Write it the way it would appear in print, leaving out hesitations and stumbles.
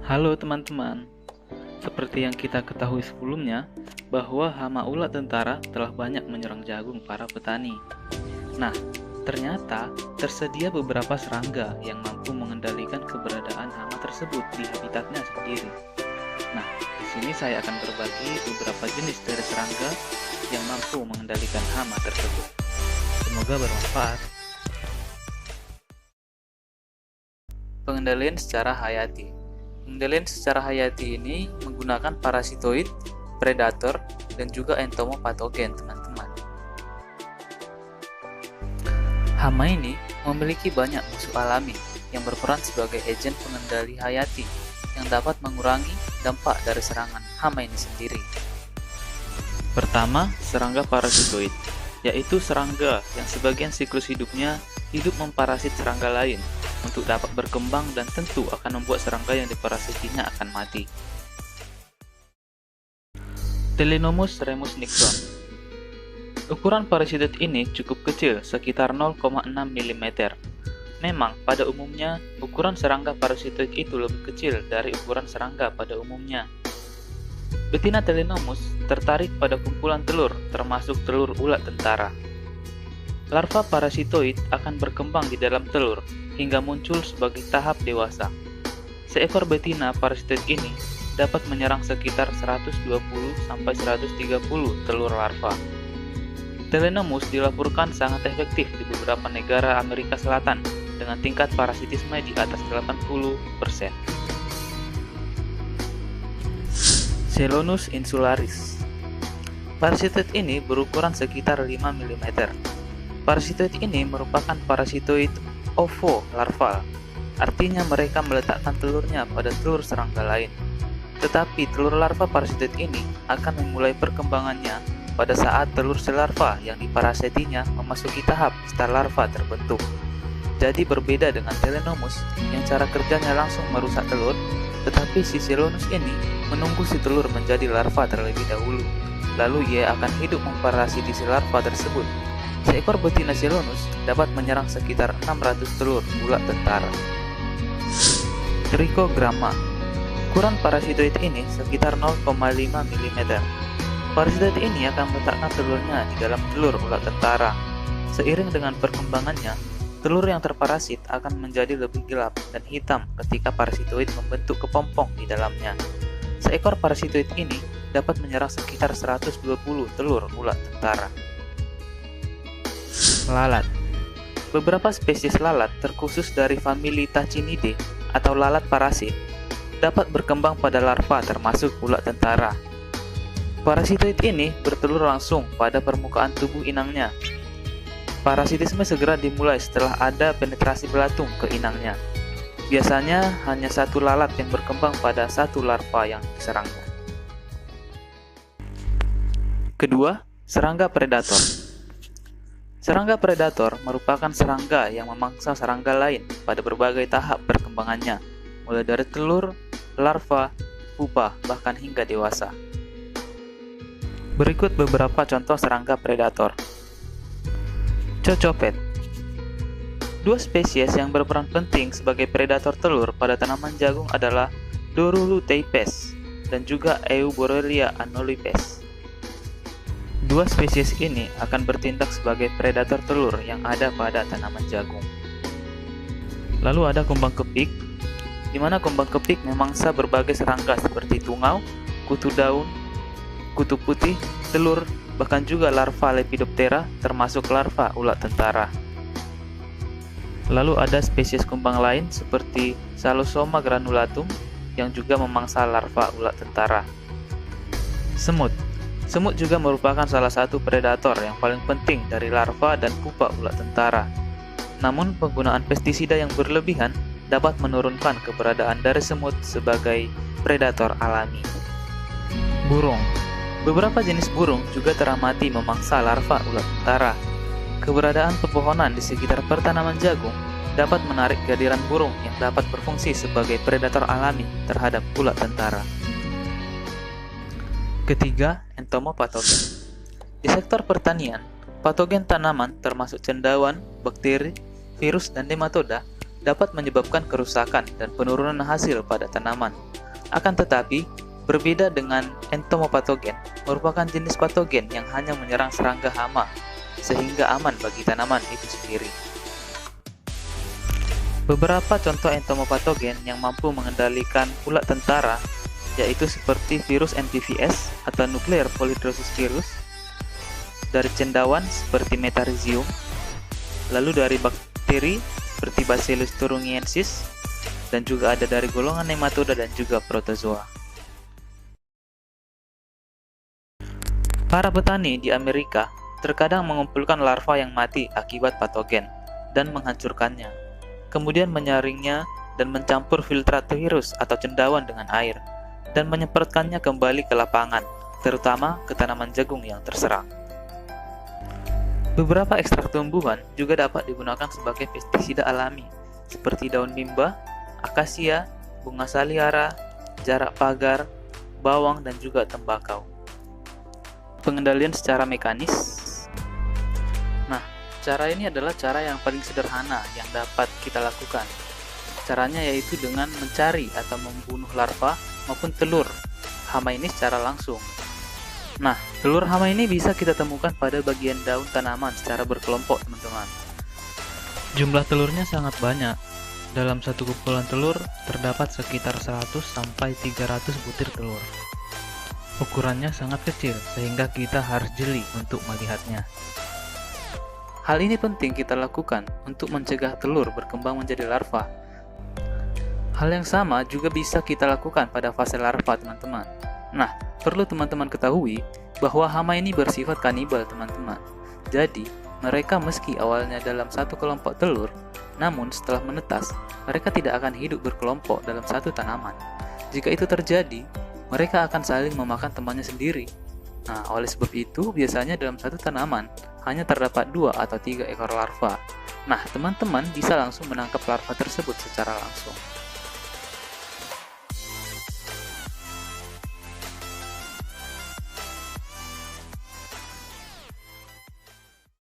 Halo teman-teman, seperti yang kita ketahui sebelumnya, bahwa hama ulat tentara telah banyak menyerang jagung para petani. Nah, ternyata tersedia beberapa serangga yang mampu mengendalikan keberadaan hama tersebut di habitatnya sendiri. Nah, di sini saya akan berbagi beberapa jenis dari serangga yang mampu mengendalikan hama tersebut. Semoga bermanfaat. Pengendalian secara hayati. Pengendalian secara hayati ini menggunakan parasitoid, predator, dan juga entomopatogen, teman-teman. Hama ini memiliki banyak musuh alami yang berperan sebagai agen pengendali hayati yang dapat mengurangi dampak dari serangan hama ini sendiri. Pertama, serangga parasitoid, yaitu serangga yang sebagian siklus hidupnya hidup memparasit serangga lain untuk dapat berkembang dan tentu akan membuat serangga yang diparasitinya akan mati. Telenomus remus nixon. Ukuran parasitoid ini cukup kecil, sekitar 0,6 mm. Memang, pada umumnya, ukuran serangga parasitoid itu lebih kecil dari ukuran serangga pada umumnya. Betina Telenomus tertarik pada kumpulan telur, termasuk telur ulat tentara. Larva parasitoid akan berkembang di dalam telur hingga muncul sebagai tahap dewasa. Seekor betina parasitoid ini dapat menyerang sekitar 120-130 telur larva. Telenomus dilaporkan sangat efektif di beberapa negara Amerika Selatan dengan tingkat parasitisme di atas 80%. Celonus insularis. Parasitoid ini berukuran sekitar 5 mm. Parasitoid ini merupakan parasitoid ovo-larval, artinya mereka meletakkan telurnya pada telur serangga lain. Tetapi telur larva parasitoid ini akan memulai perkembangannya pada saat telur selarva yang diparasitinya memasuki tahap star larva terbentuk. Jadi berbeda dengan Telenomus yang cara kerjanya langsung merusak telur, tetapi si Celonus ini menunggu si telur menjadi larva terlebih dahulu, lalu ia akan hidup memparasiti si larva tersebut. Seekor betina Celonus dapat menyerang sekitar 600 telur ulat tentara. Trichogramma. Ukuran parasitoid ini sekitar 0,5 mm. Parasitoid ini akan meletakkan telurnya di dalam telur ulat tentara. Seiring dengan perkembangannya, telur yang terparasit akan menjadi lebih gelap dan hitam ketika parasitoid membentuk kepompong di dalamnya. Seekor parasitoid ini dapat menyerang sekitar 120 telur ulat tentara. Lalat. Beberapa spesies lalat, terkhusus dari famili Tachynidae atau lalat parasit, dapat berkembang pada larva termasuk ulat tentara. Parasitoid ini bertelur langsung pada permukaan tubuh inangnya. Parasitisme segera dimulai setelah ada penetrasi belatung ke inangnya. Biasanya hanya satu lalat yang berkembang pada satu larva yang diserangnya. Kedua, serangga predator. Serangga predator merupakan serangga yang memangsa serangga lain pada berbagai tahap perkembangannya, mulai dari telur, larva, pupa, bahkan hingga dewasa. Berikut beberapa contoh serangga predator. Cocopet. Dua spesies yang berperan penting sebagai predator telur pada tanaman jagung adalah Doruluteypes dan juga Euborelia anolipes. Dua spesies ini akan bertindak sebagai predator telur yang ada pada tanaman jagung. Lalu ada kumbang kepik, di mana kumbang kepik memangsa berbagai serangga seperti tungau, kutu daun, kutu putih, telur, bahkan juga larva Lepidoptera termasuk larva ulat tentara. Lalu ada spesies kumbang lain seperti Salosoma granulatum yang juga memangsa larva ulat tentara. Semut. Semut juga merupakan salah satu predator yang paling penting dari larva dan pupa ulat tentara. Namun penggunaan pestisida yang berlebihan dapat menurunkan keberadaan dari semut sebagai predator alami. Burung. Beberapa jenis burung juga teramati memangsa larva ulat tentara. Keberadaan pepohonan di sekitar pertanaman jagung dapat menarik kehadiran burung yang dapat berfungsi sebagai predator alami terhadap ulat tentara. Ketiga, entomopatogen. Di sektor pertanian, patogen tanaman termasuk cendawan, bakteri, virus, dan nematoda dapat menyebabkan kerusakan dan penurunan hasil pada tanaman. Akan tetapi, berbeda dengan entomopatogen, merupakan jenis patogen yang hanya menyerang serangga hama, sehingga aman bagi tanaman itu sendiri. Beberapa contoh entomopatogen yang mampu mengendalikan ulat tentara yaitu seperti virus NPVS atau Nuclear Polyhedrosis Virus, dari cendawan seperti Metarhizium, lalu dari bakteri seperti Bacillus thuringiensis, dan juga ada dari golongan nematoda dan juga protozoa. Para petani di Amerika terkadang mengumpulkan larva yang mati akibat patogen dan menghancurkannya, kemudian menyaringnya dan mencampur filtrat virus atau cendawan dengan air, dan menyemprotkannya kembali ke lapangan, terutama ke tanaman jagung yang terserang. Beberapa ekstrak tumbuhan juga dapat digunakan sebagai pestisida alami, seperti daun mimba, akasia, bunga saliara, jarak pagar, bawang, dan juga tembakau. Pengendalian secara mekanis. Nah, cara ini adalah cara yang paling sederhana yang dapat kita lakukan. Caranya yaitu dengan mencari atau membunuh larva maupun telur hama ini secara langsung. Nah, telur hama ini bisa kita temukan pada bagian daun tanaman secara berkelompok, teman-teman. Jumlah telurnya sangat banyak. Dalam satu kumpulan telur terdapat sekitar 100-300 butir telur. Ukurannya sangat kecil sehingga kita harus jeli untuk melihatnya. Hal ini penting kita lakukan untuk mencegah telur berkembang menjadi larva. Hal yang sama juga bisa kita lakukan pada fase larva, teman-teman. Nah, perlu teman-teman ketahui bahwa hama ini bersifat kanibal, teman-teman. Jadi, mereka meski awalnya dalam satu kelompok telur, namun setelah menetas, mereka tidak akan hidup berkelompok dalam satu tanaman. Jika itu terjadi, mereka akan saling memakan temannya sendiri. Nah, oleh sebab itu, biasanya dalam satu tanaman hanya terdapat 2 atau 3 ekor larva. Nah, teman-teman bisa langsung menangkap larva tersebut secara langsung.